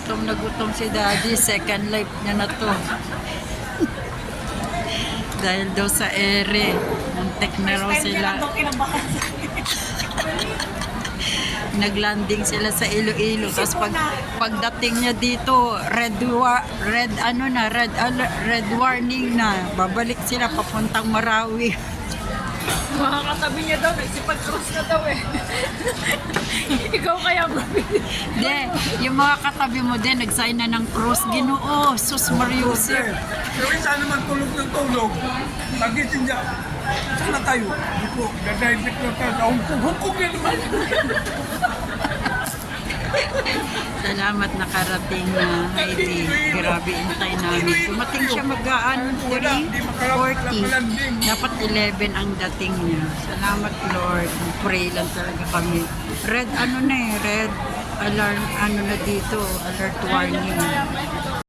gutom na gutom si Daddy. Second life niya na to. Dahil daw sa ere. Muntik na raw sila. Naglanding sila sa Iloilo. Tapos pagdating niya dito, red warning na. Babalik sila papuntang Marawi. Mga katabi niya daw, nagsipag-cross na daw eh. Ikaw kaya bumili. Hindi, yung mga katabi mo din, nagsign na ng cross. Ginoo, sus Mariusip. Pero isa naman tulog ng tulog. Pagising niya, sana tayo. Hindi ko, dadaydik na tayo. Hukong yan naman. Salamat nakarating na Heidi. Grabe intay namin. Dumating siya mag-aan 3:40. Dapat 11 ang dating niya. Salamat Lord. Pray lang talaga kami. Red alert na dito. Alert warning.